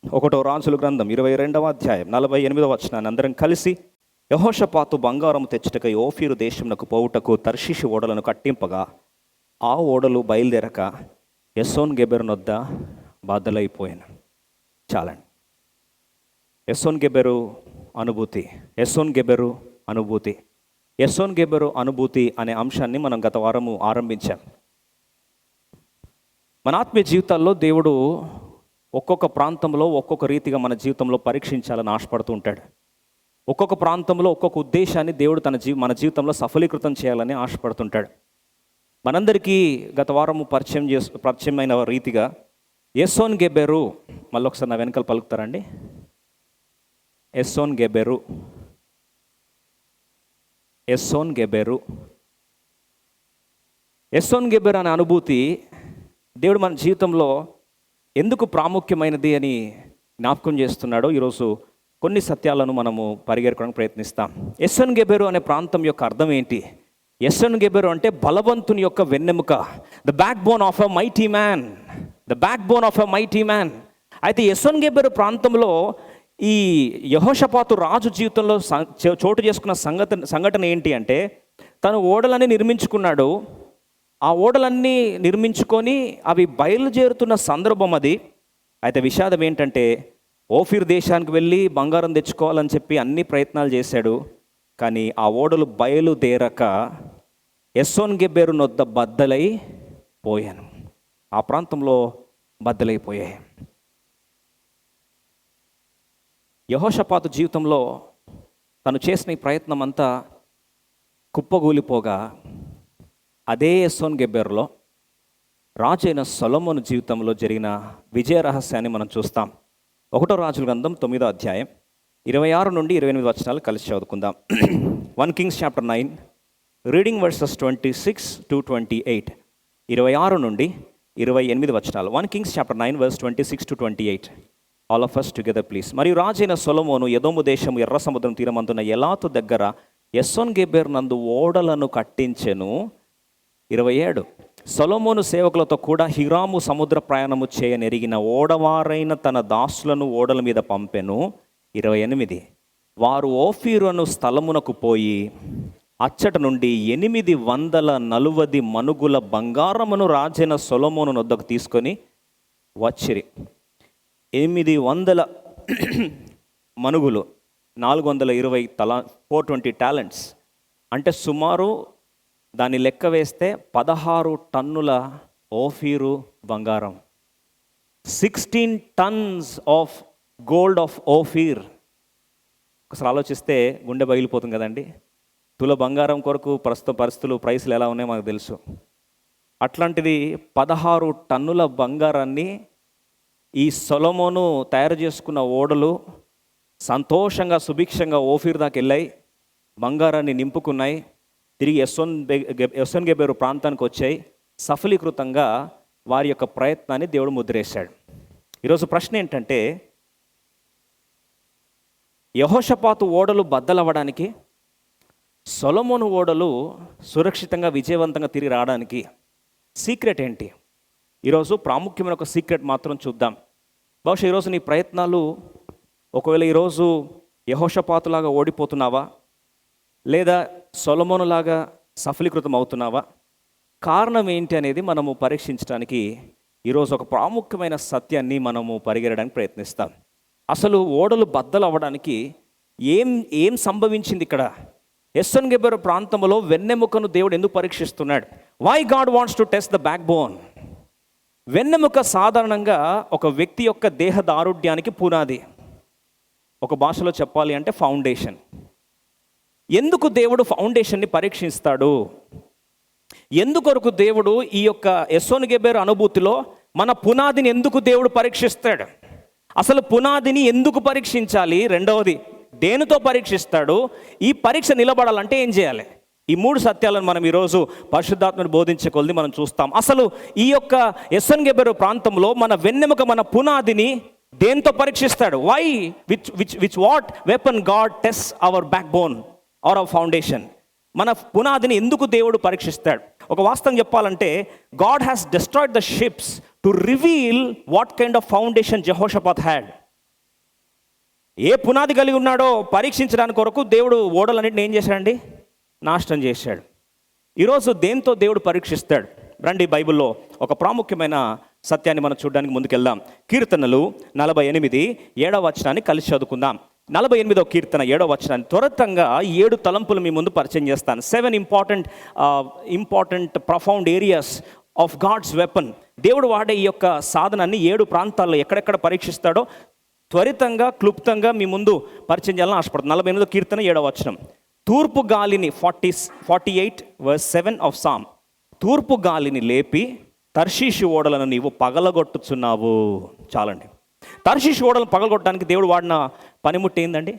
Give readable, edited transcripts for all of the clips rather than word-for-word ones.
ఒకటో రాజుల గ్రంథం 22వ అధ్యాయం 48వ వచనాన్ని అందరం కలిసి, యెహోషాపాతు బంగారము తెచ్చుటకై ఓఫీరు దేశమునకు పోవుటకు తర్షీషు ఓడలను కట్టింపగా ఆ ఓడలు బయలుదేరక ఎస్సోన్ గెబెరు నొద్ద బద్దలైపోయాను. చాలండి. ఎస్సోన్ గెబెరు అనుభూతి, ఎస్సోన్ గెబెరు అనుభూతి, ఎస్సోన్ గెబెరు అనుభూతి అనే అంశాన్ని మనం గత వారము ఆరంభించాం. మన ఆత్మీయ జీవితాల్లో దేవుడు ఒక్కొక్క ప్రాంతంలో ఒక్కొక్క రీతిగా మన జీవితంలో పరీక్షించాలని ఆశపడుతూ ఉంటాడు. ఒక్కొక్క ప్రాంతంలో ఒక్కొక్క ఉద్దేశాన్ని దేవుడు మన జీవితంలో సఫలీకృతం చేయాలని ఆశపడుతుంటాడు. మనందరికీ గత వారము పరిచయమైన రీతిగా ఎస్సోన్ గెబెరు, మళ్ళీ ఒకసారి నా వెనకాల పలుకుతారండి. ఎస్సోన్ గెబెరు, ఎస్సోన్ గెబెరు, ఎస్సోన్ గెబెరు అనే అనుభూతి దేవుడు మన జీవితంలో ఎందుకు ప్రాముఖ్యమైనది అని జ్ఞాపకం చేస్తున్నాడో ఈరోజు కొన్ని సత్యాలను మనము పరిగెరకడానికి ప్రయత్నిస్తాం. ఎస్సోన్ గెబెరు అనే ప్రాంతం యొక్క అర్థం ఏంటి? ఎస్సోన్ గెబెరు అంటే బలవంతుని యొక్క వెన్నెముక, the back bone of a mighty man, the back bone of a mighty man. అయితే ఎస్సోన్ గెబెరు ప్రాంతంలో ఈ యెహోషాపాతు రాజు జీవితంలో చోటు చేసుకున్న సంఘటన ఏంటి అంటే, తను ఓడలని నిర్మించుకున్నాడు. ఆ ఓడలన్నీ నిర్మించుకొని అవి బయలుదేరుతున్న సందర్భం అది. అయితే విషాదం ఏంటంటే, ఓఫీర్ దేశానికి వెళ్ళి బంగారం తెచ్చుకోవాలని చెప్పి అన్ని ప్రయత్నాలు చేశాడు. కానీ ఆ ఓడలు బయలుదేరక ఎస్సోన్ గెబెరు నొద్ద బద్దలై పోయాను. ఆ ప్రాంతంలో బద్దలైపోయాయి. యెహోషాపాతు జీవితంలో తను చేసిన ఈ ప్రయత్నం అంతా కుప్పగూలిపోగా, అదే ఎస్సోన్ గెబెరులో రాజైన సొలొమోను జీవితంలో జరిగిన విజయ రహస్యాన్ని మనం చూస్తాం. ఒకటో రాజుల గ్రంథం 9వ అధ్యాయం 26 నుండి 28 వచనాలు కలిసి చదువుకుందాం. 1 Kings chapter 9, reading versus 26 to 28. 26 నుండి 28 వచనాలు. 1 Kings chapter 9 verse 26 to 28. All of us together please. మరియు రాజైన సొలొమోను ఎదోము దేశము ఎర్ర సముద్రం తీరమందున ఎలాతు దగ్గర ఎస్సోన్ గెబెరు నందు ఓడలను కట్టించెను. 27. సొలొమోను సేవకులతో కూడా హీరాము సముద్ర ప్రయాణము చేయనెరిగిన ఓడవారైన తన దాసులను ఓడల మీద పంపెను. 28. వారు ఓఫీరు అను స్థలమునకు పోయి అచ్చట నుండి 840 మనుగుల బంగారమును రాజైన సొలొమోను నొద్దకు తీసుకొని వచ్చిరి. 800 మనుగులు 420 420 టాలెంట్స్ అంటే సుమారు దాన్ని లెక్క వేస్తే 16 టన్నుల ఓఫీరు బంగారం, 16 tons ఆఫ్ గోల్డ్ ఆఫ్ ఓఫీర్. ఒకసారి ఆలోచిస్తే గుండె పగిలిపోతుంది కదండి. తుల బంగారం కొరకు ప్రస్తుత పరిస్థితులు ప్రైస్లు ఎలా ఉన్నాయో మనకు తెలుసు. అట్లాంటిది 16 టన్నుల బంగారాన్ని ఈ సొలొమోను తయారు చేసుకున్న ఓడలు సంతోషంగా సుభిక్షంగా ఓఫీర్ దాకా వెళ్ళాయి, బంగారాన్ని నింపుకున్నాయి, తిరిగి ఎస్సోన్ గెబెరు ప్రాంతానికి వచ్చాయి. సఫలీకృతంగా వారి యొక్క ప్రయత్నాన్ని దేవుడు ముద్రేశాడు. ఈరోజు ప్రశ్న ఏంటంటే, యెహోషాపాతు ఓడలు బద్దలవ్వడానికి, సొలొమోను ఓడలు సురక్షితంగా విజయవంతంగా తిరిగి రావడానికి సీక్రెట్ ఏంటి? ఈరోజు ప్రాముఖ్యమైన ఒక సీక్రెట్ మాత్రం చూద్దాం. బహుశా ఈరోజు నీ ప్రయత్నాలు ఒకవేళ ఈరోజు యెహోషాపాతులాగా ఓడిపోతున్నావా, లేదా సొలొమోనులాగా సఫలీకృతం అవుతున్నావా? కారణం ఏంటి అనేది మనము పరీక్షించడానికి ఈరోజు ఒక ప్రాముఖ్యమైన సత్యాన్ని మనము పరిగెరడానికి ప్రయత్నిస్తాం. అసలు ఓడలు బద్దలు అవ్వడానికి ఏం సంభవించింది ఇక్కడ? ఎస్సోన్ గెబెరు ప్రాంతంలో వెన్నెముకను దేవుడు ఎందుకు పరీక్షిస్తున్నాడు? Why God wants to test the backbone? వెన్నెముక సాధారణంగా ఒక వ్యక్తి యొక్క దేహ దారుఢ్యానికి పునాది. ఒక భాషలో చెప్పాలి అంటే ఫౌండేషన్. ఎందుకు దేవుడు ఫౌండేషన్ని పరీక్షిస్తాడు? ఎందుకొరకు దేవుడు ఈ యొక్క ఎస్సోన్ గెబెరు అనుభూతిలో మన పునాదిని ఎందుకు దేవుడు పరీక్షిస్తాడు? అసలు పునాదిని ఎందుకు పరీక్షించాలి? రెండవది, దేనితో పరీక్షిస్తాడు? ఈ పరీక్ష నిలబడాలంటే ఏం చేయాలి? ఈ 3 సత్యాలను మనం ఈరోజు పరిశుద్ధాత్మను బోధించే కొలది మనం చూస్తాం. అసలు ఈ యొక్క ఎస్సోన్ గెబెరు ప్రాంతంలో మన వెన్నెముక, మన పునాదిని దేంతో పరీక్షిస్తాడు? Why which what weapon God test our backbone or our foundation? మన పునాదిని ఎందుకు దేవుడు పరీక్షిస్తాడు? ఒక వాస్తవం చెప్పాలంటే, God has destroyed the ships to reveal what kind of foundation Jehoshaphat had. ఏ పునాది కలిగి ఉన్నాడో పరీక్షించడానికి కొరకు దేవుడు ఓడలన్నింటిని ఏం చేశాడండి? నాశనం చేశాడు. ఈరోజు దేంతో దేవుడు పరీక్షిస్తాడు? రండి, బైబిల్లో ఒక ప్రాముఖ్యమైన సత్యాన్ని మనం చూడడానికి ముందుకెళ్దాం. కీర్తనలు 48:7 కలిసి చదువుకుందాం. 48వ కీర్తన 7 త్వరితంగా 7 తలంపులు మీ ముందు పరిచయం చేస్తాను. 7 important profound areas of God's weapon. దేవుడు వాడే ఈ యొక్క సాధనాన్ని 7 ప్రాంతాల్లో ఎక్కడెక్కడ పరీక్షిస్తాడో త్వరితంగా క్లుప్తంగా మీ ముందు పరిచయం చేయాలని ఆశపడుతుంది. 48వ కీర్తన 7 తూర్పు గాలిని 48:7 ఆఫ్ సామ్. తూర్పు గాలిని లేపి తర్షీషు ఓడలను నీవు పగలగొట్టుచున్నావు. చాలండి. తర్షీషు ఓడలను పగలగొట్టడానికి దేవుడు వాడిన పనిముట్టు ఏందండి?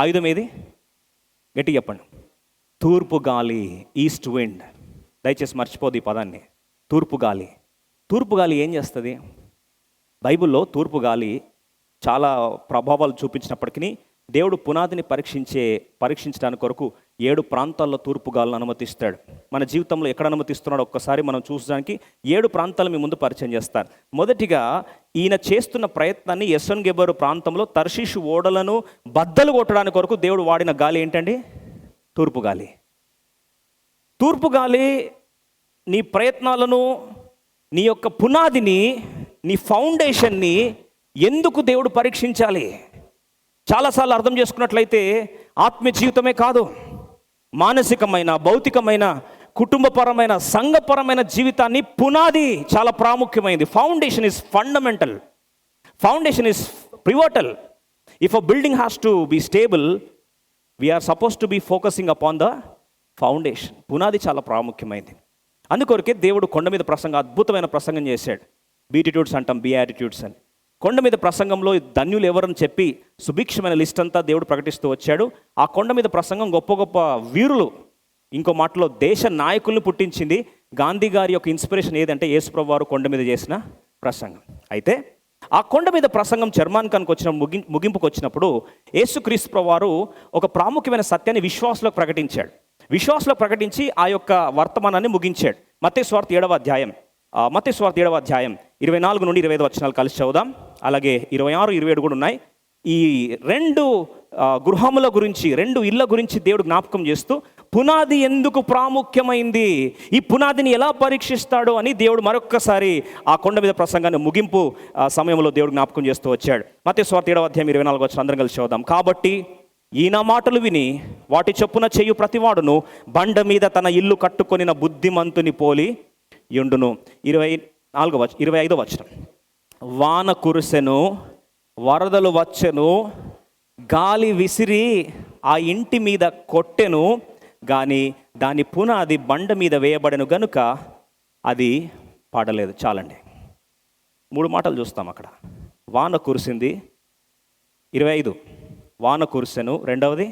ఆయుధం ఏది? గట్టి చెప్పండి. తూర్పు గాలి, ఈస్ట్ విండ్. దయచేసి మర్చిపోదు ఈ పదాన్ని. తూర్పు గాలి. తూర్పు గాలి ఏం చేస్తుంది? బైబిల్లో తూర్పు గాలి చాలా ప్రభావాలు చూపించినప్పటికీ దేవుడు పునాదిని పరీక్షించడానికి కొరకు 7 ప్రాంతాల్లో తూర్పు గాలిని అనుమతిస్తాడు. మన జీవితంలో ఎక్కడ అనుమతిస్తున్నాడో ఒక్కసారి మనం చూసడానికి 7 ప్రాంతాలు మీ ముందు పరిచయం చేస్తాను. మొదటిగా ఈయన చేస్తున్న ప్రయత్నాన్ని ఎసోన్ గెబెరు ప్రాంతంలో తర్షీషు ఓడలను బద్దలు కొట్టడానికి కొరకు దేవుడు వాడిన గాలి ఏంటండి? తూర్పు గాలి. తూర్పు గాలి నీ ప్రయత్నాలను, నీ యొక్క పునాదిని, నీ ఫౌండేషన్ని ఎందుకు దేవుడు పరీక్షించాలి? చాలాసార్లు అర్థం చేసుకున్నట్లయితే ఆత్మీయ జీవితమే కాదు, మానసికమైన, భౌతికమైన, కుటుంబపరమైన, సంఘపరమైన జీవితాన్ని పునాది చాలా ప్రాముఖ్యమైనది. Foundation is fundamental. Foundation is pivotal. If a building has to be stable, we are supposed to be focusing upon the foundation. పునాది చాలా ప్రాముఖ్యమైనది. అందుకొరకే దేవుడు కొండ మీద అద్భుతమైన ప్రసంగం చేశాడు. బీటిట్యూడ్స్ అంటాం, బియాటిట్యూడ్స్ అని. కొండ మీద ప్రసంగంలో ధన్యులు ఎవరని చెప్పి సుభిక్షమైన లిస్ట్ అంతా దేవుడు ప్రకటిస్తూ వచ్చాడు. ఆ కొండ మీద ప్రసంగం గొప్ప గొప్ప వీరులు, ఇంకో మాటలో దేశ నాయకుల్ని పుట్టించింది. గాంధీ గారి యొక్క ఇన్స్పిరేషన్ ఏదంటే యేసుప్రభువు వారు కొండ మీద చేసిన ప్రసంగం. అయితే ఆ కొండ మీద ప్రసంగం చర్మానికానికి వచ్చిన ముగింపుకు వచ్చినప్పుడు యేసుక్రీస్తు ప్రభువు వారు ఒక ప్రాముఖ్యమైన సత్యాన్ని విశ్వాసులకు ప్రకటించాడు. విశ్వాసులకు ప్రకటించి ఆ యొక్క వర్తమానాన్ని ముగించాడు. మత్తయి సువార్త 7వ అధ్యాయం 24-25 కలిసి చదువుదాం. అలాగే 26-27 కూడా ఉన్నాయి. ఈ 2 గృహముల గురించి, 2 ఇళ్ళ గురించి దేవుడు జ్ఞాపకం చేస్తూ పునాది ఎందుకు ప్రాముఖ్యమైంది, ఈ పునాదిని ఎలా పరీక్షిస్తాడో అని దేవుడు మరొక్కసారి ఆ కొండ మీద ప్రసంగాన్ని ముగింపు సమయంలో దేవుడు జ్ఞాపకం చేస్తూ వచ్చాడు. మత్తయి సువార్త 7వ అధ్యాయం 24 అందరం కలిసి చదువుదాం. కాబట్టి ఈయన మాటలు విని వాటి చొప్పున చేయు ప్రతివాడును బండ మీద తన ఇల్లు కట్టుకొనిన బుద్ధిమంతుని పోలి యుండును. 25 వాన కురిసెను, వరదలు వచ్చెను, గాలి విసిరి ఆ ఇంటి మీద కొట్టెను, కానీ దాని పునాది బండ మీద వేయబడెను గనుక అది పడలేదు. చాలండి. 3 మాటలు చూస్తాం అక్కడ. వాన కురిసింది, 25 వాన కురిసెను, రెండవది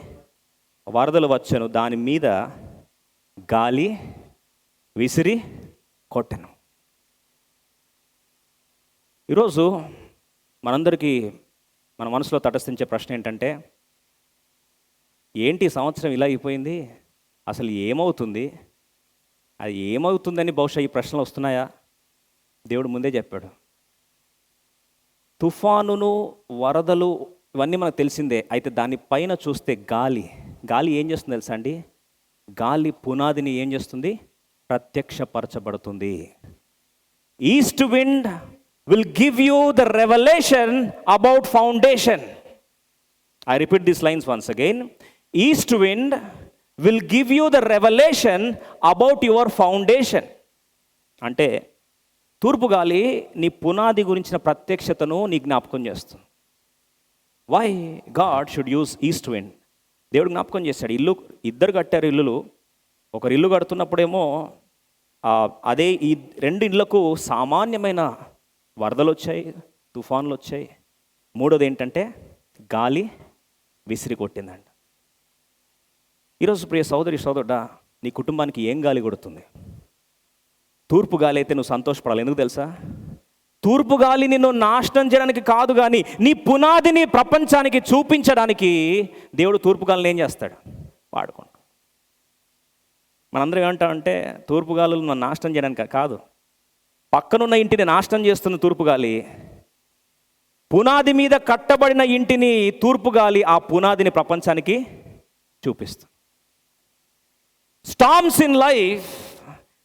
వరదలు వచ్చెను, దాని మీద గాలి విసిరి కొట్టెను. ఈరోజు మనందరికీ మన మనసులో తటస్థించే ప్రశ్న ఏంటంటే, ఏంటి సంవత్సరం ఇలా అయిపోయింది, అసలు ఏమవుతుంది, అది ఏమవుతుందని బహుశా ఈ ప్రశ్నలు వస్తున్నాయా? దేవుడు ముందే చెప్పాడు. తుఫానును, వరదలు ఇవన్నీ మనకు తెలిసిందే. అయితే దానిపైన చూస్తే గాలి ఏం చేస్తుంది తెలుసా అండి? గాలి పునాదిని ఏం చేస్తుంది? ప్రత్యక్షపరచబడుతుంది. East wind will give you the revolution about foundation. I repeat this lines once again. East wind will give you the revolution about your foundation. అంటే తూర్పు గాలి నీ పునాది గురించిన ప్రత్యక్షతను నీ జ్ఞాపకం చేస్తుంది. Why God should use east wind? దేవుడు జ్ఞాపకం చేశాడు. ఇద్దరు కట్టారు ఇల్లులు. ఒకరు ఇల్లు కడుతున్నప్పుడేమో అదే ఈ 2 ఇళ్లకు సామాన్యమైన వరదలు వచ్చాయి, తుఫాన్లు వచ్చాయి. మూడోది ఏంటంటే గాలి విసిరి కొట్టిందంట. ఈరోజు ప్రియ సోదరుడా, నీ కుటుంబానికి ఏం గాలి కొడుతుంది? తూర్పు గాలి అయితే నువ్వు సంతోషపడాలి. ఎందుకు తెలుసా? తూర్పు గాలి నిన్ను నాశనం చేయడానికి కాదు, కానీ నీ పునాదిని ప్రపంచానికి చూపించడానికి దేవుడు తూర్పు గాలిని ఏం చేస్తాడు? వాడుకుంటాడు. మనందరం ఏమంటామంటే తూర్పు గాలులు నన్ను నాశనం చేయడానికి కాదు, పక్కనున్న ఇంటిని నాశనం చేస్తున్న తూర్పు గాలి పునాది మీద కట్టబడిన ఇంటిని తూర్పు గాలి ఆ పునాదిని ప్రపంచానికి చూపిస్తుంది. Storms in life,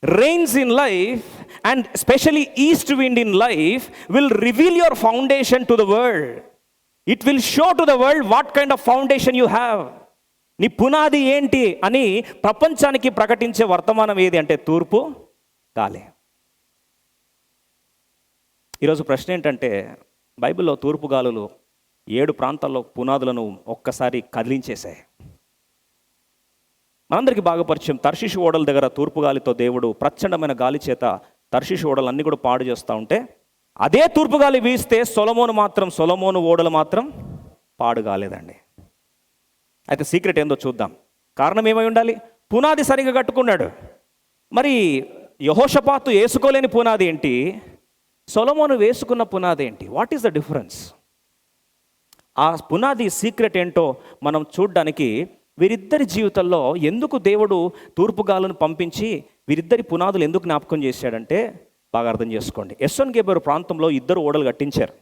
rains in life and specially east wind in life will reveal your foundation to the world. It will show to the world what kind of foundation you have. నీ పునాది ఏంటి అని ప్రపంచానికి ప్రకటించే వర్తమానం ఏది అంటే తూర్పు గాలి. ఈరోజు ప్రశ్న ఏంటంటే, బైబిల్లో తూర్పు గాలులు 7 ప్రాంతాల్లో పునాదులను ఒక్కసారి కదిలించేశాయి. మనందరికీ బాగా పరిచయం తర్షీషు ఓడల దగ్గర తూర్పు గాలితో దేవుడు ప్రచండమైన గాలి చేత తర్షీషు ఓడలు అన్నీ కూడా పాడు చేస్తూ ఉంటే, అదే తూర్పు గాలి వీస్తే సొలొమోను ఓడలు మాత్రం పాడు కాలేదండి. అయితే సీక్రెట్ ఏందో చూద్దాం. కారణం ఏమై ఉండాలి? పునాది సరిగా కట్టుకున్నాడు. మరి యెహోషాపాతు వేసుకోలేని పునాది ఏంటి, సొలొమోను వేసుకున్న పునాది ఏంటి? What is the difference? ఆ పునాది సీక్రెట్ ఏంటో మనం చూడ్డానికి వీరిద్దరి జీవితంలో ఎందుకు దేవుడు తూర్పు గాలును పంపించి వీరిద్దరి పునాదులు ఎందుకు జ్ఞాపకం చేశాడంటే బాగా అర్థం చేసుకోండి. ఎస్సోన్ గెబెరు ప్రాంతంలో 2 ఓడలు కట్టించారు.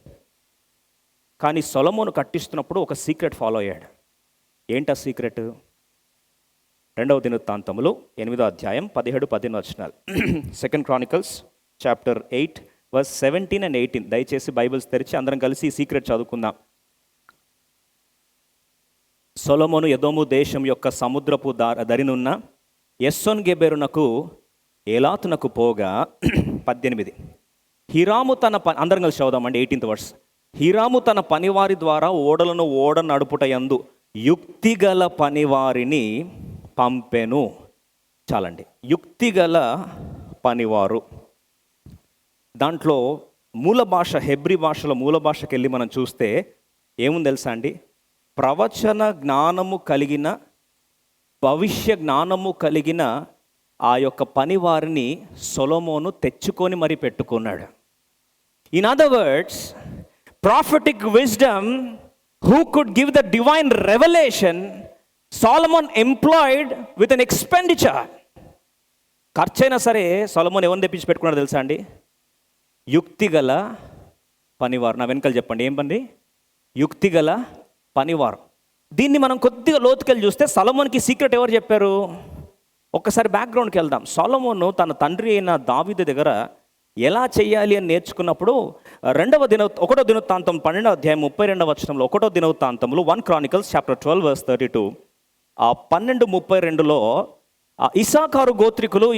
కానీ సొలొమోను కట్టిస్తున్నప్పుడు ఒక సీక్రెట్ ఫాలో అయ్యాడు. ఏంటా సీక్రెట్? 2వ దినవృత్తాంతములు 8వ అధ్యాయం 17-18 వచనాలు. 2 Chronicles chapter 8 verse 17 and 18. దయచేసి బైబిల్స్ తెరిచి అందరం కలిసి ఈ సీక్రెట్ చదువుకుందాం. సొలొమోను ఎదోము దేశం యొక్క సముద్రపు దరినున్న ఎస్సోన్ గెబెరునకు ఏలాతునకు పోగా 18. హీరాము తన అందరం కలిసి చదువుదామండి 18th verse. హీరాము తన పనివారి ద్వారా ఓడ నడుపుట యందు యుక్తిగల పనివారిని పంపెను. చాలండి, యుక్తిగల పనివారు. దాంట్లో మూల భాష, హెబ్రీ భాషలో మూల భాషకి వెళ్ళి మనం చూస్తే ఏముంది తెలుసా అండి? ప్రవచన జ్ఞానము కలిగిన, భవిష్య జ్ఞానము కలిగిన ఆ యొక్క పనివారిని సొలొమోను తెచ్చుకొని మరి పెట్టుకున్నాడు. In other words, prophetic wisdom who could give the divine revelation, Solomon employed with an expenditure. ఖర్చైనా సరే సొలొమోను ఎవరిని తెప్పించి పెట్టుకున్నాడు తెలుసా అండి? యుక్తిగల పనివారు. నా వెనకాల చెప్పండి, ఏం పని? యుక్తిగల పనివారు. దీన్ని మనం కొద్దిగా లోతుకెళ్ళి చూస్తే సొలొమోనుకి సీక్రెట్ ఎవరు చెప్పారు? ఒక్కసారి బ్యాక్గ్రౌండ్కి వెళ్దాం. సొలొమోను తన తండ్రి అయిన దావీదు దగ్గర ఎలా చేయాలి అని నేర్చుకున్నప్పుడు 1వ దినవృత్తాంతం 12వ అధ్యాయం 32వ వచనంలో 1వ దినవృత్తాంతములు 1 Chronicles chapter 12 verse 32 ఆ 12:32లో ఇస్సాకారు గోత్రికులు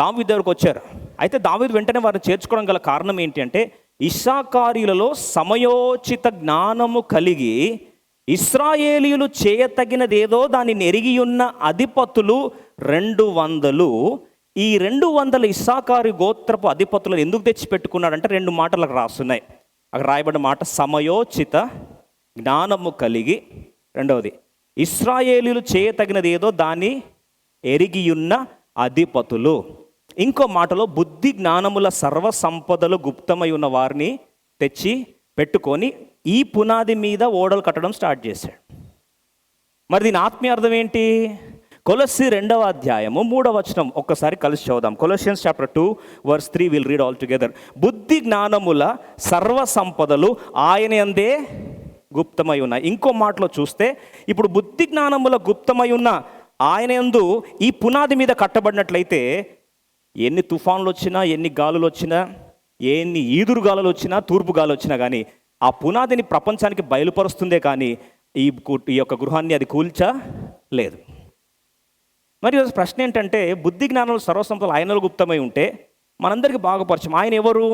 దావీదు దగ్గరకు వచ్చారు. అయితే దావీదు వెంటనే వారిని చేర్చుకోవడం గల కారణం ఏంటి అంటే, ఇస్సాకారీలలో సమయోచిత జ్ఞానము కలిగి ఇశ్రాయేలీయులు చేయతగినదేదో దానిని ఎరిగి ఉన్న అధిపతులు 200. ఈ 200 ఇస్సాకారు గోత్రపు అధిపతులను ఎందుకు తెచ్చి పెట్టుకున్నాడంటే 2 మాటలకు రాస్తున్నాయి. అక్కడ రాయబడిన మాట సమయోచిత జ్ఞానము కలిగి, రెండవది ఇశ్రాయేలీయులు చేయతగినది ఏదో దాన్ని ఎరిగియున్న అధిపతులు. ఇంకో మాటలో బుద్ధి జ్ఞానముల సర్వ సంపదలు గుప్తమై ఉన్న వారిని తెచ్చి పెట్టుకొని ఈ పునాది మీద ఓడలు కట్టడం స్టార్ట్ చేశాడు. మరి దీని ఆత్మీయ అర్థం ఏంటి? కొలస్సీ 2వ అధ్యాయము 3వ వచనం ఒక్కసారి కలిసి చదువుదాం. Colossians chapter 2 verse 3 will read all together. బుద్ధి జ్ఞానముల సర్వ సంపదలు ఆయన యందే గుప్తమై ఉన్నాయి. ఇంకో మాటలో చూస్తే ఇప్పుడు బుద్ధి జ్ఞానముల గుప్తమై ఉన్న ఆయన యందు ఈ పునాది మీద కట్టబడినట్లయితే ఎన్ని తుఫాన్లు వచ్చినా, ఎన్ని గాలులు వచ్చినా, ఎన్ని ఈదురు గాలులు వచ్చినా, తూర్పు గాలు వచ్చినా కానీ ఆ పునాదిని ప్రపంచానికి బయలుపరుస్తుందే కానీ ఈ యొక్క గృహాన్ని అది కూల్చలేదు. మరి ప్రశ్న ఏంటంటే, బుద్ధి జ్ఞానంలో సర్వసంపదలు ఆయనలో గుప్తమై ఉంటే మనందరికీ బాగా పరిచయం. ఆయన ఎవరు?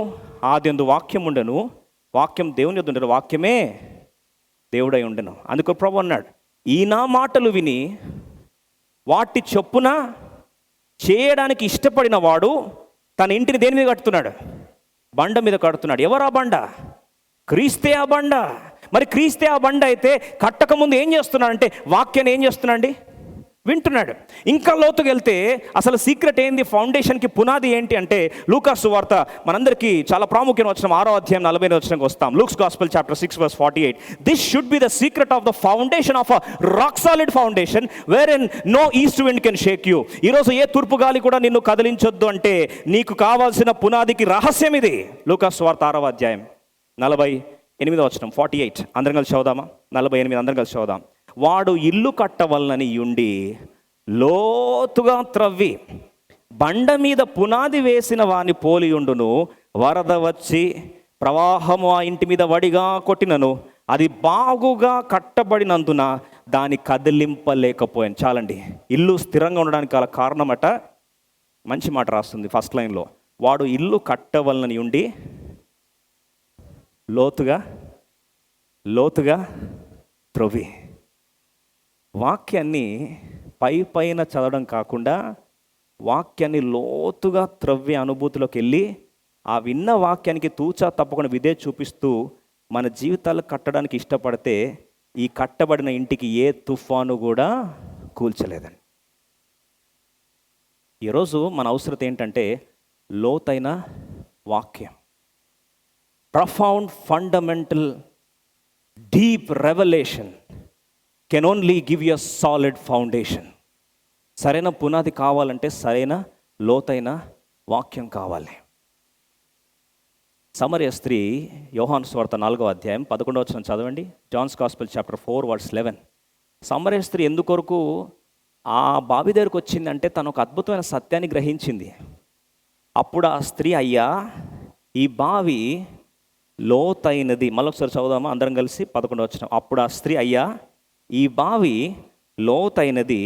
ఆదియందు వాక్యం ఉండెను, వాక్యం దేవుని యొద్ద ఉండెను, వాక్యమే దేవుడై ఉండెను. అందుకు ప్రభువు అన్నాడు, ఈ నా మాటలు విని వాటి చొప్పున చేయడానికి ఇష్టపడిన వాడు తన ఇంటిని దేని మీద కడుతున్నాడు? బండ మీద కడుతున్నాడు. ఎవరా బండ? క్రీస్తే ఆ బండ. మరి క్రీస్తే ఆ బండ అయితే కట్టకముందు ఏం చేస్తున్నాడంటే వాక్యాన్ని ఏం చేస్తున్నాడండి? వింటున్నాడు. ఇంకా లోతుకు వెళ్తే అసలు సీక్రెట్ ఏంది? ఫౌండేషన్కి పునాది ఏంటి అంటే లూకాసు సువార్త మనందరికీ చాలా ప్రాముఖ్యమైన వచనం 6వ అధ్యాయం 40వ వచనంకి వస్తాం. Luke's gospel chapter 6 verse 48. This should be the secret of the foundation of a rock solid foundation wherein no east wind can shake you. ఈరోజు ఏ తూర్పు గాలి కూడా నిన్ను కదిలించొద్దు అంటే నీకు కావాల్సిన పునాదికి రహస్యం ఇది. లూకాసు సువార్త 6వ అధ్యాయం 40, 8వ వచనం 48, అందరం కలిసి చదువుదామా? 48 అందరం కలిసి చదువుదాం. వాడు ఇల్లు కట్టవలనని ఉండి లోతుగా త్రవ్వి బండ మీద పునాది వేసిన వాని పోలియుండును. వరద వచ్చి ప్రవాహము ఆ ఇంటి మీద వడిగా కొట్టినను అది బాగుగా కట్టబడినందున దాన్ని కదిలింపలేకపోయాను. చాలండి. ఇల్లు స్థిరంగా ఉండడానికి గల కారణమట, మంచి మాట రాస్తుంది ఫస్ట్ లైన్లో. వాడు ఇల్లు కట్టవలనని ఉండి లోతుగా త్రవ్వి. వాక్యాన్ని పైన చదవడం కాకుండా వాక్యాన్ని లోతుగా త్రవ్వి అనుభూతిలోకి వెళ్ళి ఆ విన్న వాక్యానికి తూచా తప్పకుండా విధే చూపిస్తూ మన జీవితాలు కట్టడానికి ఇష్టపడితే ఈ కట్టబడిన ఇంటికి ఏ తుఫాను కూడా కూల్చలేదండి. ఈరోజు మన అవసరం ఏంటంటే లోతైన వాక్యం, profound fundamental deep revolution can only give you a solid foundation. సరైన పునాది కావాలంటే సరైన లోతైన వాక్యం కావాలి. సమరయ స్త్రీ, యోహాను సువార్త 4వ అధ్యాయం 11వ వచనం చదవండి. Johne's gospel chapter 4:11. సమరయ స్త్రీ ఎందుకొరకు ఆ బావి దగ్గరకు వచ్చిందంటే తను ఒక అద్భుతమైన సత్యాన్ని గ్రహించింది. అప్పుడు ఆ స్త్రీ, అయ్యా ఈ బావి లోతైనది. మళ్ళొకసారి చదువుదామా అందరం కలిసి? 11వ వచనం. అప్పుడు ఆ స్త్రీ, అయ్యా ఈ బావి లోతైనది,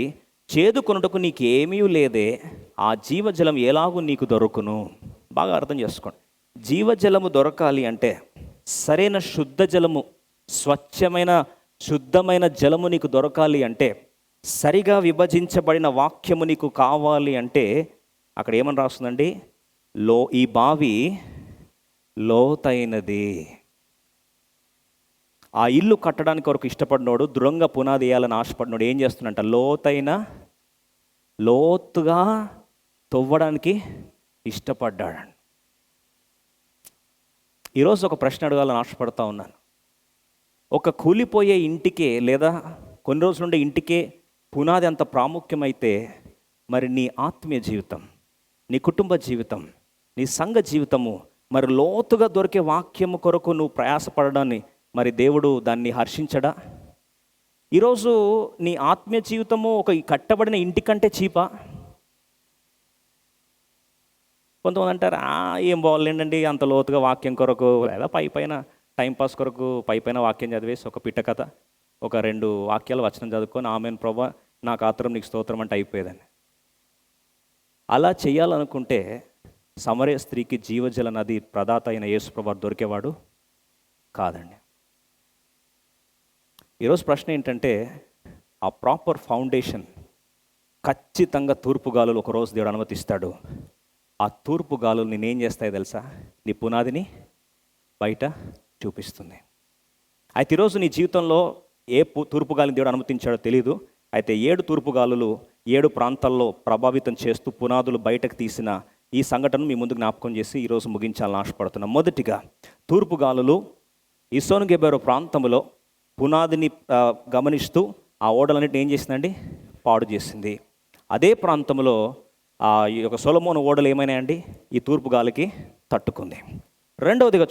చేదుకొనుటకు నీకేమీ లేదే, ఆ జీవజలం ఎలాగూ నీకు దొరుకును. బాగా అర్థం చేసుకోండి. జీవజలము దొరకాలి అంటే, సరైన శుద్ధ జలము, స్వచ్ఛమైన శుద్ధమైన జలము నీకు దొరకాలి అంటే, సరిగా విభజించబడిన వాక్యము నీకు కావాలి అంటే, అక్కడ ఏమని రాస్తుందండి? ఈ బావి లోతైనది. ఆ ఇల్లు కట్టడానికి కొరకు ఇష్టపడినోడు, దృఢంగా పునాది వేయాలని ఆశపడినోడు ఏం చేస్తున్నట్ట? లోతుగా తవ్వడానికి ఇష్టపడ్డాడు. ఈరోజు ఒక ప్రశ్న అడగాలని ఆశపడతా ఉన్నాను. ఒక కూలిపోయే ఇంటికే లేదా కొన్ని రోజుల నుండి ఇంటికే పునాది అంత ప్రాముఖ్యమైతే, మరి నీ ఆత్మీయ జీవితం, నీ కుటుంబ జీవితం, నీ సంఘ జీవితము, మరి లోతుగా దొరికే వాక్యము కొరకు నువ్వు ప్రయాసపడడాన్ని మరి దేవుడు దాన్ని హర్షించడా? ఈరోజు నీ ఆత్మీయ జీవితము ఒక కట్టబడిన ఇంటి కంటే చీపా? కొంతమంది అంటారు, ఏం బాగోలేండి అంత లోతుగా వాక్యం కొరకు, లేదా పైన టైంపాస్ కొరకు పైన వాక్యం చదివేసి ఒక పిట్ట కథ, ఒక 2 వాక్యాలు వచనం చదువుకొని ఆమెన్ ప్రభా నాకు ఆత్రం నీకు స్తోత్రం అంటే అయిపోయేదని. అలా చేయాలనుకుంటే సమరయ స్త్రీకి జీవజల నది ప్రదాత అయిన యేసు ప్రభు దొరికేవాడు కాదండి. ఈరోజు ప్రశ్న ఏంటంటే, ఆ ప్రాపర్ ఫౌండేషన్ ఖచ్చితంగా తూర్పు గాలులు ఒకరోజు దేవుడు అనుమతిస్తాడు. ఆ తూర్పు గాలులు నేనేం చేస్తాయో తెలుసా? నీ పునాదిని బయట చూపిస్తుంది. అయితే ఈరోజు నీ జీవితంలో ఏ తూర్పు గాలిని దేవుడు అనుమతించాడో తెలియదు. అయితే 7 తూర్పు గాలులు 7 ప్రాంతాల్లో ప్రభావితం చేస్తూ పునాదులు బయటకు తీసిన ఈ సంఘటనను మీ ముందు జ్ఞాపకం చేసి ఈరోజు ముగించాలని ఆశపడుతున్నాం. మొదటిగా, తూర్పు గాలులు ఎస్సోన్గెబెరు ప్రాంతంలో పునాదిని గమనిస్తూ ఆ ఓడలన్నిటిని ఏం చేసిందండి? పాడు చేసింది. అదే ప్రాంతంలో ఈ యొక్క సొలొమోను ఓడలు ఏమైనాయండి? ఈ తూర్పు గాలికి తట్టుకుంది. రెండవదిగా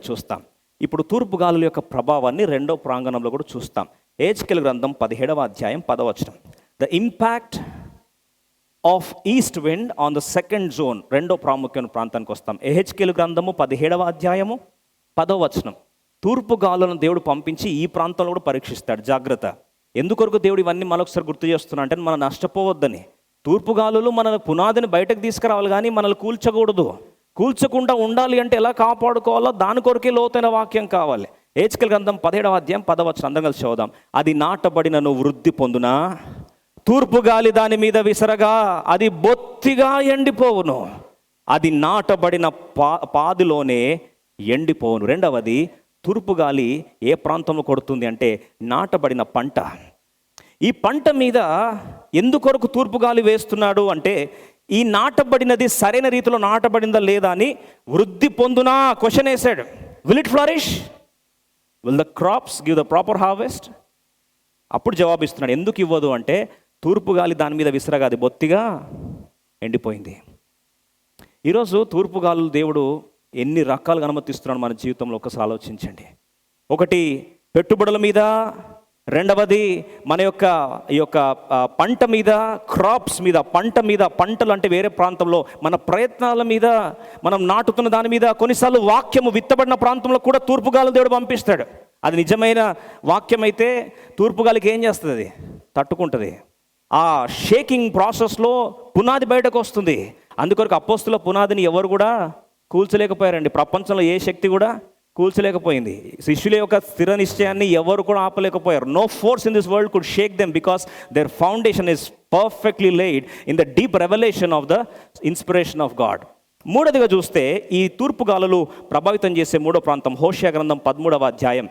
చూస్తాం ఇప్పుడు తూర్పు గాలుల యొక్క ప్రభావాన్ని 2వ ప్రాంగణంలో కూడా చూస్తాం. యెహెజ్కేలు గ్రంథం 17వ అధ్యాయం 10వ వచనం. The impact of east wind on the second zone. 2వ ప్రాముఖ్యమైన ప్రాంతానికి వస్తాం. యెహెజ్కేలు గ్రంథము 17వ అధ్యాయము 10వ వచనం. తూర్పు గాలులను దేవుడు పంపించి ఈ ప్రాంతంలో కూడా పరీక్షిస్తాడు. జాగ్రత్త. ఎందుకొరకు దేవుడు ఇవన్నీ మరొకసారి గుర్తు చేస్తున్నా అంటే, మనం నష్టపోవద్దని. తూర్పు గాలులు మన పునాదిని బయటకు తీసుకురావాలి, కానీ మనల్ని కూల్చకూడదు. కూల్చకుండా ఉండాలి అంటే ఎలా కాపాడుకోవాలో దాని కొరకే లోతైన వాక్యం కావాలి. యెహెజ్కేలు గ్రంథం 17వ అధ్యాయం 10వ వచనం అందరం కలిసి చదువుదాం. అది నాటబడినను వృద్ధి పొందునా, తూర్పు గాలి దాని మీద విసరగా అది బొత్తిగా ఎండిపోవును. అది నాటబడిన పాదిలోనే ఎండిపోవును. రెండవది, తూర్పు గాలి ఏ ప్రాంతంలో కొడుతుంది అంటే నాటబడిన పంట. ఈ పంట మీద ఎందుకొరకు తూర్పు గాలి వేస్తున్నాడు అంటే, ఈ నాటబడినది సరైన రీతిలో నాటబడిందా లేదా అని వృద్ధి పొందునా క్వశ్చన్ వేశాడు. Will it flourish? Will the crops give the proper harvest? అప్పుడు జవాబిస్తున్నాడు. ఎందుకు ఇవ్వదు అంటే, తూర్పు గాలి దాని మీద విసరగా అది బొత్తిగా ఎండిపోయింది. ఈరోజు తూర్పు గాలులు దేవుడు ఎన్ని రకాలుగా అనుమతిస్తున్నాడు మన జీవితంలో ఒకసారి ఆలోచించండి. ఒకటి పెట్టుబడుల మీద, రెండవది మన ఈ యొక్క పంట మీద, క్రాప్స్ మీద, పంటలు అంటే వేరే ప్రాంతంలో మన ప్రయత్నాల మీద, మనం నాటుతున్న దాని మీద, కొన్నిసార్లు వాక్యము విత్తబడిన ప్రాంతంలో కూడా తూర్పుగాలి దేవుడు పంపిస్తాడు. అది నిజమైన వాక్యం అయితే తూర్పుగాలికి ఏం చేస్తుంది? అది తట్టుకుంటుంది. ఆ షేకింగ్ ప్రాసెస్లో పునాది బయటకు వస్తుంది. అందుకొరకు అపోస్తుల పునాదిని ఎవరు కూడా కూల్చలేకపోయారండి. ప్రపంచంలో ఏ శక్తి కూడా కూల్చలేకపోయింది. శిష్యుల యొక్క స్థిర నిశ్చయాన్ని ఎవరు కూడా ఆపలేకపోయారు. No force in this world could shake them because their foundation is perfectly laid in the deep revolution of the inspiration of God. మూడోదిగా చూస్తే ఈ తూర్పు గాలులు ప్రభావితం చేసే మూడో ప్రాంతం హోషేయ గ్రంథం 13వ అధ్యాయం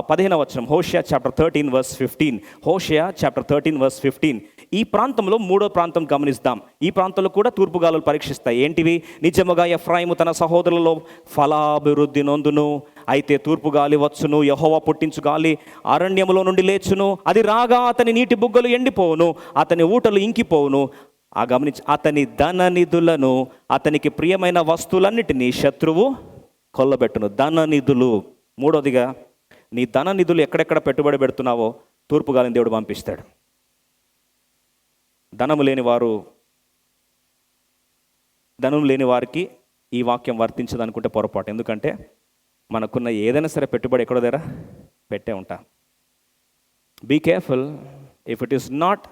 15వ వచనం. Hosea chapter 13 verse 15. Hosea chapter 13 verse 15. ఈ ప్రాంతంలో మూడో ప్రాంతం గమనిస్తాం. ఈ ప్రాంతంలో కూడా తూర్పు గాలులు పరీక్షిస్తాయి. ఏంటివి? నిజముగా ఎఫ్రాయిము తన సహోదరులలో ఫలాభివృద్ధి నొందును, అయితే తూర్పు గాలి వచ్చును, యెహోవా పుట్టించు గాలి అరణ్యములో నుండి లేచును, అది రాగా అతని నీటి బుగ్గలు ఎండిపోవును, అతని ఊటలు ఇంకిపోవును. గమనించి, అతని ధన నిధులను, అతనికి ప్రియమైన వస్తువులన్నిటినీ శత్రువు కొల్లబెట్టును. ధన నిధులు. మూడోదిగా, నీ ధన నిధులు ఎక్కడెక్కడ పెట్టుబడి పెడుతున్నావో తూర్పుగాలిని దేవుడు పంపిస్తాడు. ధనం లేని వారికి ఈ వాక్యం వర్తించదు అనుకుంటే పొరపాటు. ఎందుకంటే మనకున్న ఏదైనా సరే పెట్టుబడి ఎక్కడో దగ్గర పెట్టే ఉంటా. Be careful. If it is not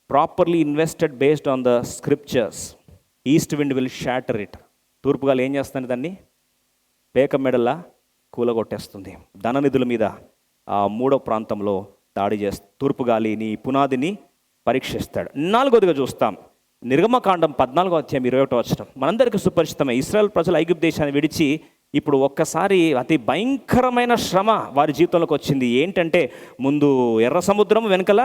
properly invested based on the scriptures, east wind will shatter it. తూర్పుగాలి ఏం చేస్తుంది? దాన్ని పేక మెడల్లా కూలగొట్టేస్తుంది. ధన నిధుల మీద మూడో ప్రాంతంలో దాడి చేస్తుంది. తూర్పుగాలి నీ పునాదిని పరీక్షిస్తాడు. నాలుగోదిగా చూస్తాం, నిర్గమకాండం 14వ అధ్యాయం 21వ వచనం. మనందరికీ సుపరిచితమే. ఇశ్రాయేల్ ప్రజలు ఐగుప్తు దేశాన్ని విడిచి ఇప్పుడు ఒక్కసారి అతి భయంకరమైన శ్రమ వారి జీవితంలోకి వచ్చింది. ఏంటంటే ముందు ఎర్ర సముద్రం, వెనకల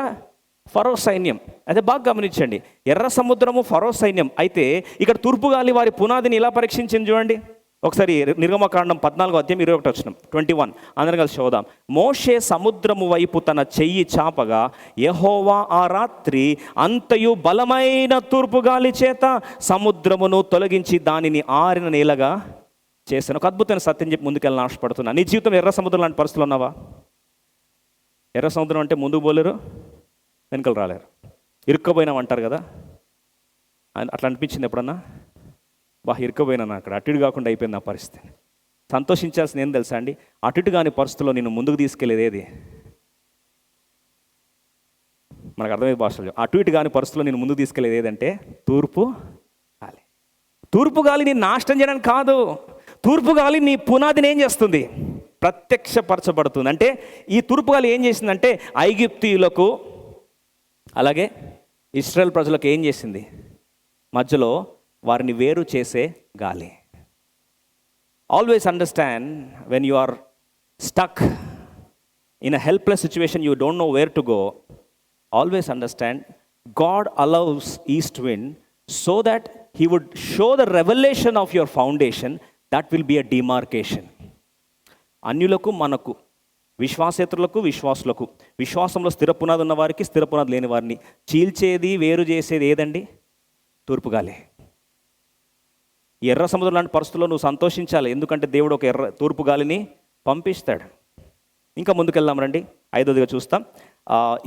ఫరో సైన్యం. అదే బాగా గమనించండి, ఎర్ర సముద్రము, ఫరో సైన్యం. అయితే ఇక్కడ తూర్పుగాలి వారి పునాదిని ఇలా పరీక్షించింది చూడండి. ఒకసారి నిర్గమకాండం 14వ అధ్యాయం 21వ వచనం 21 అందరం కలిసి చదువుదాం. మోషే సముద్రము వైపు తన చెయ్యి చాపగా యెహోవా ఆ రాత్రి అంతయు బలమైన తూర్పుగాలి చేత సముద్రమును తొలగించి దానిని ఆరిన నేలగా చేశాను. ఒక అద్భుతమైన సత్యం చెప్పి ముందుకెళ్ళి ఆశపడుతున్నా. నీ జీవితం ఎర్ర సముద్రం లాంటి పరిస్థితులు ఉన్నావా? ఎర్ర సముద్రం అంటే ముందుకు పోలేరు, వెనుకలు రాలేరు, ఇరుక్కపోయినాం అంటారు కదా. అట్లా అనిపించింది ఎప్పుడన్నా? ఇరుక్కపోయినా అక్కడ, అటు ఇటు కాకుండా అయిపోయింది నా పరిస్థితి. సంతోషించాల్సింది ఏం తెలుసా అండి? అటు ఇటు కాని పరిస్థితుల్లో నేను ముందుకు తీసుకెళ్ళేది ఏది? మనకు అర్థమయ్యే భాషలో అటు ఇటు కాని పరిస్థితుల్లో నేను ముందుకు తీసుకెళ్ళేది ఏదంటే తూర్పు గాలి. తూర్పు గాలి నేను నాశనం చేయడానికి కాదు. తూర్పు గాలి నీ పునాదిని ఏం చేస్తుంది? ప్రత్యక్షపరచబడుతుంది. అంటే ఈ తూర్పు గాలి ఏం చేసిందంటే ఐగుప్తీయులకు అలాగే ఇశ్రాయేల్ ప్రజలకు ఏం చేసింది? మధ్యలో వారిని వేరు చేసే గాలి. Always understand, when you are stuck in a helpless situation, you don't know where to go, always understand God allows east wind so that he would show the revolution of your foundation. That will be a demarcation. అన్యులకు, మనకు, విశ్వాసేతరులకు, విశ్వాసులకు, విశ్వాసంలో స్థిర పునాది ఉన్న వారికి, స్థిర పునాది లేని వారిని చీల్చేది, వేరు చేసేది ఏదండి? తూర్పుగాలి. ఎర్ర సముద్రం లాంటి పరిస్థితుల్లో నువ్వు సంతోషించాలి. ఎందుకంటే దేవుడు ఒక తూర్పు గాలిని పంపిస్తాడు. ఇంకా ముందుకెళ్దాం రండి. ఐదోదిగా చూస్తాం,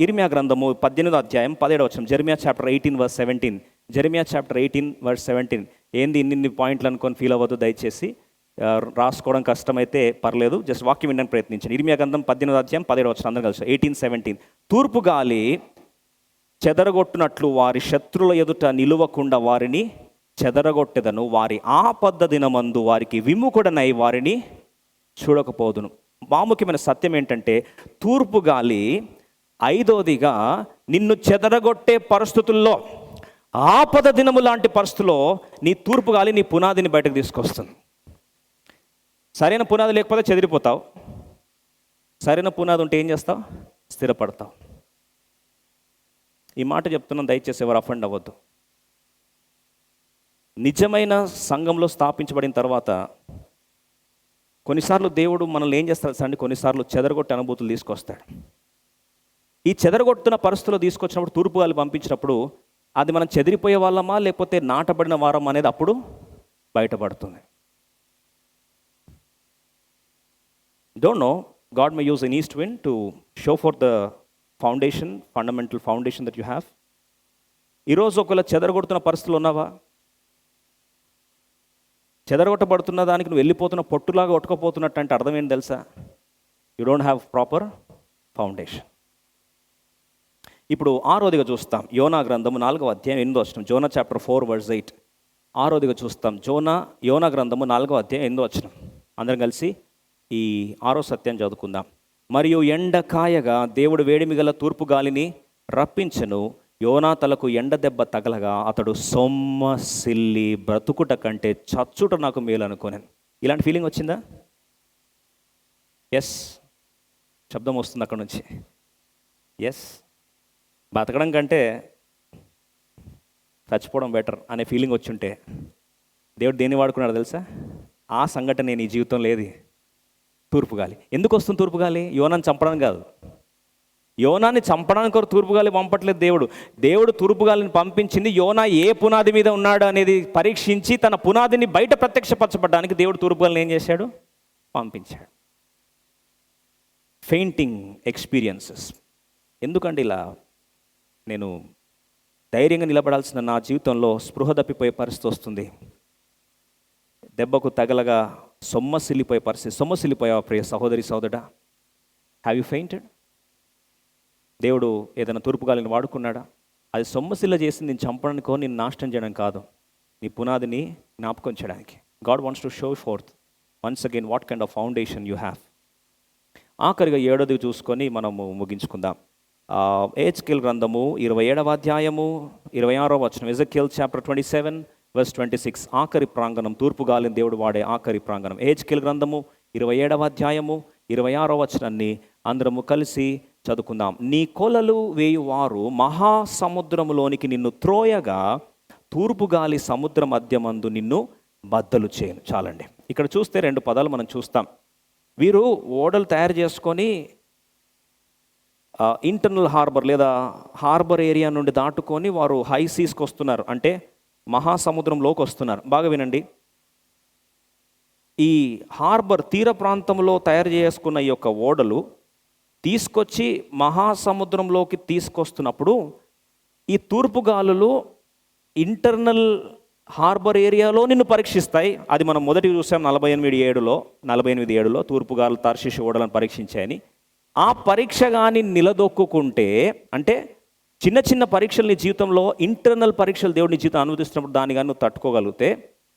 ఇర్మియా గ్రంథము 18వ అధ్యాయం 17వ వచనం. Jeremiah chapter 18 verse 17. Jeremiah chapter 18 verse 17. ఏంది ఇన్ని పాయింట్లు అనుకొని ఫీల్ అవ్వద్దు దయచేసి. రాసుకోవడం కష్టమైతే పర్లేదు, జస్ట్ వాక్యం వినడానికి ప్రయత్నించండి. ఇర్మియా గ్రంథం 18వ అధ్యాయం 17వ వచనం అందరం కలిసి 18:17. తూర్పు గాలి చెదరగొట్టునట్లు వారి శత్రుల ఎదుట నిలువకుండా వారిని చెదరగొట్టెదను, వారి ఆపద దినమందు వారికి విముఖుడనై వారిని చూడకపోదును. ప్రాముఖ్యమైన సత్యం ఏంటంటే తూర్పు గాలి ఐదోదిగా నిన్ను చెదరగొట్టే పరిస్థితుల్లో, ఆపద దినము లాంటి పరిస్థితుల్లో నీ తూర్పు గాలి నీ పునాదిని బయటకు తీసుకొస్తుంది. సరైన పునాది లేకపోతే చెదిరిపోతావు. సరైన పునాది ఉంటే ఏం చేస్తావు? స్థిరపడతావు. ఈ మాట చెప్తున్నాను, దయచేసి ఎవరు అఫెండ్ అవ్వద్దు. నిజమైన సంఘంలో స్థాపించబడిన తర్వాత కొన్నిసార్లు దేవుడు మనల్ని ఏం చేస్తాడు అండి? కొన్నిసార్లు చెదరగొట్టే అనుభూతులు తీసుకొస్తాడు. ఈ చెదరగొట్టున్న పరిస్థితుల్లో తీసుకొచ్చినప్పుడు, తూర్పు గాలి పంపించినప్పుడు, అది మనం చెదిరిపోయే వాళ్ళమా లేకపోతే నాటబడిన వారమా అనేది అప్పుడు బయటపడుతుంది. Don't know, God may use an east wind to show for the foundation, fundamental foundation that you have. ఈరోజు ఒకవేళ చెదరగొడుతున్న పరిస్థితులు ఉన్నావా? చెదరగొట్టబడుతున్న దానికి నువ్వు వెళ్ళిపోతున్న పొట్టులాగా ఒట్టుకపోతున్నట్టు అంటే అర్థం ఏంటి తెలుసా? You don't have proper foundation. ఇప్పుడు ఆరోదిగా చూస్తాం యోనా గ్రంథము 4వ అధ్యాయం 8వ వచనం. Zona chapter 4 verse 8. ఆరోదిగా చూస్తాం యోనా గ్రంథము 4వ అధ్యాయం 8వ వచనం. అందరం కలిసి ఈ 6వ సత్యాన్ని చదువుకుందాం. మరియు ఎండ కాయగా దేవుడు వేడిమి గల తూర్పు గాలిని రప్పించెను. యోనా తలకు ఎండ దెబ్బ తగలగా అతడు సొమ్మసిల్లి బ్రతుకుట కంటే చచ్చుట నాకు మేలు అనుకోనాను. ఇలాంటి ఫీలింగ్ వచ్చిందా? ఎస్, శబ్దం వస్తుంది అక్కడ నుంచి. ఎస్, బతకడం కంటే చచ్చిపోవడం బెటర్ అనే ఫీలింగ్ వచ్చి ఉంటే దేవుడు దేన్ని వాడుకున్నాడు తెలుసా? ఆ సంఘటన నేను ఈ జీవితం లేదు. తూర్పు గాలి ఎందుకు వస్తుంది? తూర్పు గాలి యోనాన్ని చంపడానికి కాదు. యోనాన్ని చంపడానికి ఒక తూర్పు గాలి పంపట్లేదు దేవుడు. దేవుడు తూర్పు గాలిని పంపించింది యోనా ఏ పునాది మీద ఉన్నాడు అనేది పరీక్షించి తన పునాదిని బయట ప్రత్యక్షపరచబడడానికి దేవుడు తూర్పు గాలిని ఏం చేశాడు? పంపించాడు. Fainting experiences. ఎందుకంటే ఇలా నేను ధైర్యంగా నిలబడాల్సిన నా జీవితంలో స్పృహ తప్పిపోయే పరిస్థితి వస్తుంది. దెబ్బకు తగలగా సొమ్మసిల్లిపోయే పరిస్థితి. సొమ్మసిల్లిపోయావా ప్రియ సహోదరి సహోదరుడా? Have you fainted? దేవుడు ఏదైనా తూర్పుగాలిని వాడుకున్నాడా? అది సొమ్మసిల్ల చేసి నేను చంపడానికో నేను నాశనం చేయడం కాదు, నీ పునాదిని జ్ఞాపకం చేయడానికి. God wants to show fourth once again what kind of foundation you have. ఆఖరిగా 7వ చూసుకొని మనము ముగించుకుందాం. ఎహెజ్కేలు గ్రంథము 27వ అధ్యాయము 26వ వచనం. Ezekiel chapter 27 verse 26. ఆఖరి ప్రాంగణం, తూర్పు గాలిని దేవుడు వాడే ఆఖరి ప్రాంగణం. ఎహెజ్కేలు గ్రంథము 27వ అధ్యాయము 26వ వచనాన్ని అందరము కలిసి చదువుకుందాం. నీ కొలలు వేయువారు మహాసముద్రములోనికి నిన్ను త్రోయగా తూర్పు గాలి సముద్ర మధ్యమందు నిన్ను బద్దలు చేయను. చాలండి. ఇక్కడ చూస్తే 2 పదాలు మనం చూస్తాం. వీరు ఓడలు తయారు చేసుకొని ఇంటర్నల్ హార్బర్ లేదా హార్బర్ ఏరియా నుండి దాటుకొని వారు హై సీస్కి వస్తున్నారు, అంటే మహాసముద్రంలోకి వస్తున్నారు. బాగా వినండి, ఈ హార్బర్ తీర ప్రాంతంలో తయారు చేసుకున్న ఈ యొక్క ఓడలు తీసుకొచ్చి మహాసముద్రంలోకి తీసుకొస్తున్నప్పుడు ఈ తూర్పు గాలులు ఇంటర్నల్ హార్బర్ ఏరియాలో నిన్ను పరీక్షిస్తాయి. అది మనం మొదటి చూసాం 48:7లో తూర్పు గాలు తర్షీషు ఓడలను పరీక్షించాయని. ఆ పరీక్ష కానీ నిలదొక్కుంటే, అంటే చిన్న చిన్న పరీక్షలు నీ జీవితంలో, ఇంటర్నల్ పరీక్షలు దేవుడిని జీవితం అనుమతిస్తున్నప్పుడు దాన్ని కానీ నువ్వు తట్టుకోగలిగితే,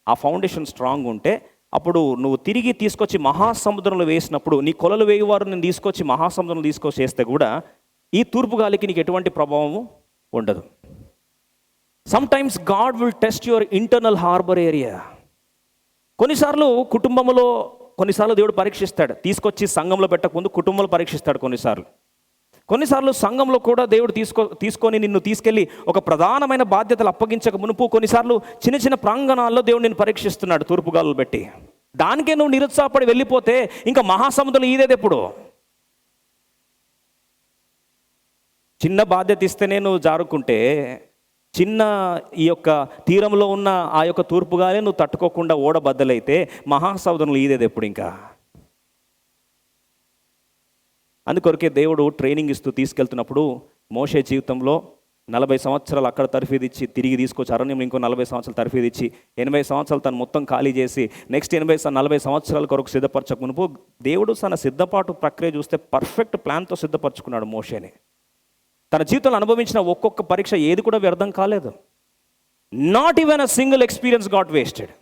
ఆ ఫౌండేషన్ స్ట్రాంగ్ ఉంటే, అప్పుడు నువ్వు తిరిగి తీసుకొచ్చి మహాసముద్రంలో వేసినప్పుడు నీ కొలలు వేయువారు నేను తీసుకొచ్చి మహాసముద్రంలో తీసుకొచ్చి వేస్తే కూడా ఈ తూర్పు గాలికి నీకు ఎటువంటి ప్రభావము ఉండదు. Sometimes God will test your internal harbour area. కొన్నిసార్లు కుటుంబంలో దేవుడు పరీక్షిస్తాడు. తీసుకొచ్చి సంఘంలో పెట్టకముందు కుటుంబంలో పరీక్షిస్తాడు. కొన్నిసార్లు సంఘంలో కూడా దేవుడు తీసుకొని నిన్ను తీసుకెళ్ళి ఒక ప్రధానమైన బాధ్యతలు అప్పగించక మునుపు కొన్నిసార్లు చిన్న చిన్న ప్రాంగణాల్లో దేవుడు నిన్ను పరీక్షిస్తున్నాడు తూర్పుగాలు పెట్టి. దానికే నువ్వు నిరుత్సాహపడి వెళ్ళిపోతే ఇంకా మహాసముద్రం ఈదేది ఎప్పుడు? చిన్న బాధ్యత ఇస్తేనే నువ్వు జారుకుంటే, చిన్న ఈ యొక్క తీరంలో ఉన్న ఆ యొక్క తూర్పుగానే నువ్వు తట్టుకోకుండా ఓడ బద్దలైతే మహాసముద్రంలో ఈదేది ఎప్పుడు? ఇంకా అందుకొరకే దేవుడు ట్రైనింగ్ ఇస్తూ తీసుకెళ్తున్నప్పుడు మోషే జీవితంలో 40 సంవత్సరాలు అక్కడ తర్ఫీదిచ్చి తిరిగి తీసుకొచ్చి అరణ్యంలో ఇంకో 40 సంవత్సరాలు తర్ఫీదిచ్చి 80 సంవత్సరాలు తను మొత్తం ఖాళీ చేసి నెక్స్ట్ 40 సంవత్సరాల కొరకు సిద్ధపరచక మునుపు దేవుడు తన సిద్ధపాటు ప్రక్రియ చూస్తే పర్ఫెక్ట్ ప్లాన్తో సిద్ధపరచుకున్నాడు మోషేని. తన జీవితంలో అనుభవించిన ఒక్కొక్క పరీక్ష ఏది కూడా వ్యర్థం కాలేదు. Not even a single experience got wasted.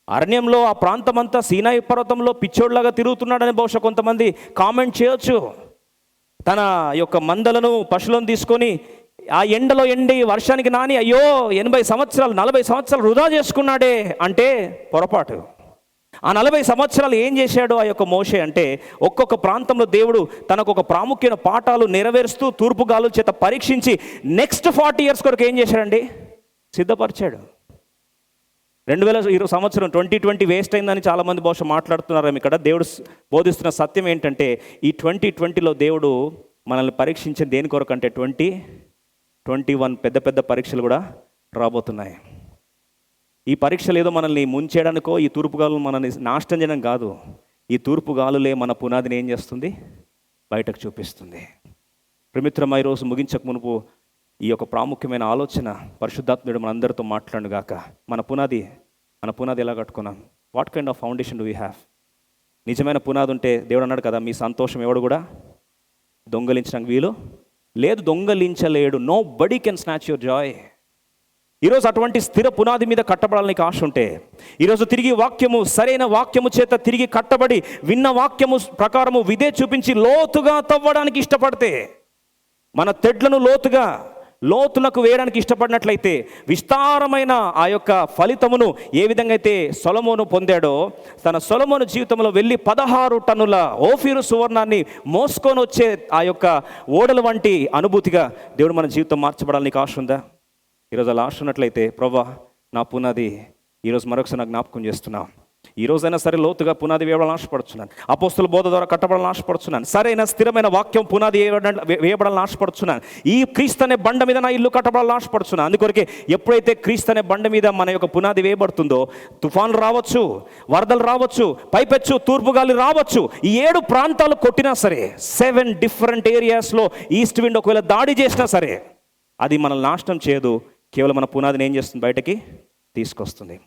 అరణ్యంలో ఆ ప్రాంతమంతా సీనాయి పర్వతంలో పిచ్చోడ్లాగా తిరుగుతున్నాడని బహుశా కొంతమంది కామెంట్ చేయొచ్చు. తన యొక్క మందలను పశువులను తీసుకొని ఆ ఎండలో ఎండి వర్షానికి నాని అయ్యో 80 సంవత్సరాలు 40 సంవత్సరాలు వృధా చేసుకున్నాడే అంటే పొరపాటు. ఆ 40 సంవత్సరాలు ఏం చేశాడు ఆ యొక్క మోషే అంటే, ఒక్కొక్క ప్రాంతంలో దేవుడు తనకు ఒక ప్రాముఖ్యమైన పాఠాలు నెరవేరుస్తూ తూర్పు గాలుల చేత పరీక్షించి నెక్స్ట్ 40 years కొరకు ఏం చేశాడండి? సిద్ధపరిచాడు. 2020 సంవత్సరం 2020 వేస్ట్ అయిందని చాలామంది బహుశా మాట్లాడుతున్నారు. ఇక్కడ దేవుడు బోధిస్తున్న సత్యం ఏంటంటే, ఈ 2020లో దేవుడు మనల్ని పరీక్షించిన దేని కొరకు అంటే 2021 పెద్ద పెద్ద పరీక్షలు కూడా రాబోతున్నాయి. ఈ పరీక్షలు ఏదో మనల్ని ముంచేయడానికో ఈ తూర్పుగాలు మనల్ని నాశనం చేయడం కాదు. ఈ తూర్పు గాలులే మన పునాదిని ఏం చేస్తుంది? బయటకు చూపిస్తుంది. ప్రియమిత్రమా, ఈరోజు ముగించక మునుపు ఈ యొక్క ప్రాముఖ్యమైన ఆలోచన పరిశుద్ధాత్ముడు మనందరితో మాట్లాడుగాక. మన పునాది ఎలా కట్టుకున్నాం? What kind of foundation do we have? నిజమైన పునాది ఉంటే దేవుడు అన్నాడు కదా, మీ సంతోషం ఎవడు కూడా దొంగలించడానికి వీలు లేదు, దొంగలించలేడు. Nobody can snatch your joy. ఈరోజు అటువంటి స్థిర పునాది మీద కట్టబడాలని ఆశ ఉంటే, ఈరోజు తిరిగి వాక్యము, సరైన వాక్యము చేత తిరిగి కట్టబడి విన్న వాక్యము ప్రకారము విధే చూపించి లోతుగా తవ్వడానికి ఇష్టపడితే, మన తెడ్లను లోతులకు వేయడానికి ఇష్టపడినట్లయితే విస్తారమైన ఆ యొక్క ఫలితమును ఏ విధంగా అయితే సొలొమోను పొందాడో, తన సొలొమోను జీవితంలో వెళ్ళి 16 టన్నుల ఓఫీరు సువర్ణాన్ని మోసుకొని వచ్చే ఆ యొక్క ఓడల వంటి అనుభూతిగా దేవుడు మన జీవితం మార్చబడాలని ఆశ ఉందా? ఈరోజు అలా ఆశ ఉన్నట్లయితే, ప్రభువా నా పునాది ఈరోజు మరొకసారి నాకు జ్ఞాపకం చేస్తున్నా. ఈ రోజైనా సరే లోతుగా పునాది వేయబడాలని ఆశపడుతున్నాను. అపోస్తుల బోధ ద్వారా కట్టబడాలని ఆశపడుతున్నాను. సరైన స్థిరమైన వాక్యం పునాది వేయబడాలని ఆశపడుతున్నాను. ఈ క్రీస్తు అనే బండ మీద నా ఇల్లు కట్టబడాలని ఆశపడుతున్నాను. అందుకొరకే ఎప్పుడైతే క్రీస్తు అనే బండ మీద మన యొక్క పునాది వేయబడుతుందో, తుఫాన్లు రావచ్చు, వరదలు రావచ్చు, పైపెచ్చు తూర్పు గాలి రావచ్చు, ఈ 7 ప్రాంతాలు కొట్టినా సరే, 7 డిఫరెంట్ ఏరియాస్లో ఈస్ట్ విండ్ ఒకవేళ దాడి చేసినా సరే, అది మనల్ని నాశనం చేయదు. కేవలం మన పునాదిని ఏం చేస్తుంది? బయటకి తీసుకొస్తుంది.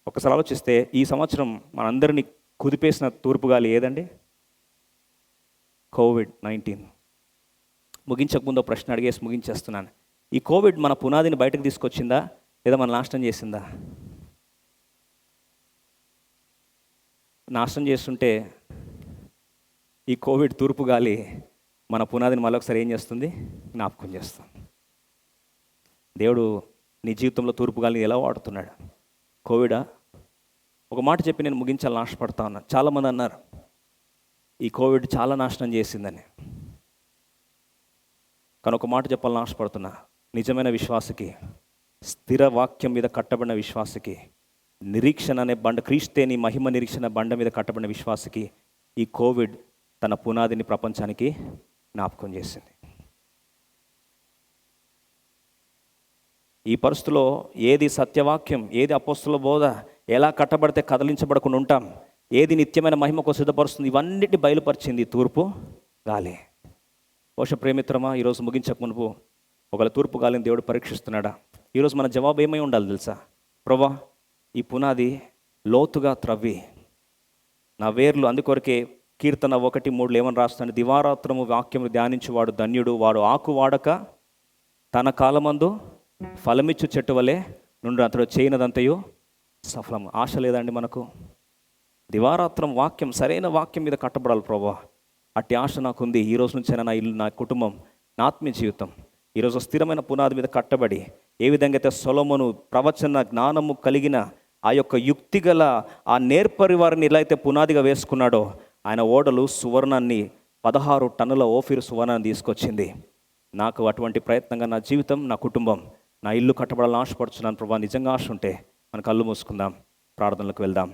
ఒకసారి ఆలోచిస్తే, ఈ సంవత్సరం మనందరినీ కుదిపేసిన తూర్పుగాలి ఏదండి? కోవిడ్-19. ముగించకముందు ప్రశ్న అడిగేసి ముగించేస్తున్నాను. ఈ కోవిడ్ మన పునాదిని బయటకు తీసుకొచ్చిందా లేదా మన నాశనం చేసిందా? నాశనం చేస్తుంటే ఈ కోవిడ్ తూర్పుగాలి మన పునాదిని మళ్ళొకసారి ఏం చేస్తుంది? జ్ఞాపకం చేస్తుంది. దేవుడు నీ జీవితంలో తూర్పుగాలిని ఎలా వాడుతున్నాడు? కోవిడా? ఒక మాట చెప్పి నేను ముగించాలని ఆశపడతా ఉన్నా. చాలామంది అన్నారు ఈ కోవిడ్ చాలా నాశనం చేసిందని. కానీ ఒక మాట చెప్పాలని ఆశపడుతున్నా. నిజమైన విశ్వాసకి, స్థిర వాక్యం మీద కట్టబడిన విశ్వాసకి, నిరీక్షణ అనే బండ, క్రీస్తేని మహిమ నిరీక్షణ బండ మీద కట్టబడిన విశ్వాసకి ఈ కోవిడ్ తన పునాదిని ప్రపంచానికి జ్ఞాపకం చేసింది. ఈ పరిస్థితిలో ఏది సత్యవాక్యం, ఏది అపోస్తుల బోధ, ఎలా కట్టబడితే కదలించబడకుండా ఉంటాం, ఏది నిత్యమైన మహిమకు సిద్ధపరుస్తుంది, ఇవన్నిటిని బయలుపరిచింది తూర్పు గాలి. బహుశా ప్రేమిత్రమా, ఈరోజు ముగించక మునుపు ఒకవేళ తూర్పు గాలిని దేవుడు పరీక్షిస్తున్నాడా? ఈరోజు మన జవాబు ఏమై ఉండాలి తెలుసా? ప్రభువా ఈ పునాది లోతుగా త్రవ్వి నా వేర్లు, అందుకొరకే కీర్తన 1:3 ఏమని రాస్తాను? దివారాత్రము వాక్యము ధ్యానించువాడు ధన్యుడు, వాడు ఆకు వాడక తన కాలమందు ఫలమిచ్చు చెట్టు వలె నుండి అతడు చేయనదంతయు సఫలం. ఆశ లేదండి మనకు? దివారాత్రం వాక్యం, సరైన వాక్యం మీద కట్టబడాలి ప్రభువా. అట్టి ఆశ నాకుంది. ఈ రోజు నుంచైనా నా ఇల్లు, నా కుటుంబం, నా ఆత్మీయ జీవితం ఈరోజు స్థిరమైన పునాది మీద కట్టబడి, ఏ విధంగా అయితే సొలొమోను ప్రవచన జ్ఞానము కలిగిన ఆ యొక్క యుక్తి గల ఆ నేర్పరి వారిని ఎలా అయితే పునాదిగా వేసుకున్నాడో, ఆయన ఓడలు సువర్ణాన్ని 16 టన్నుల ఓఫీరు సువర్ణాన్ని తీసుకొచ్చింది. నాకు అటువంటి ప్రయత్నంగా నా జీవితం, నా కుటుంబం, నా ఇల్లు కట్టబడాలని ఆశపడుతున్నాను ప్రభువా. నిజంగా ఆశ ఉంటే మన కళ్ళు మూసుకుందాం, ప్రార్థనలకు వెళ్దాం.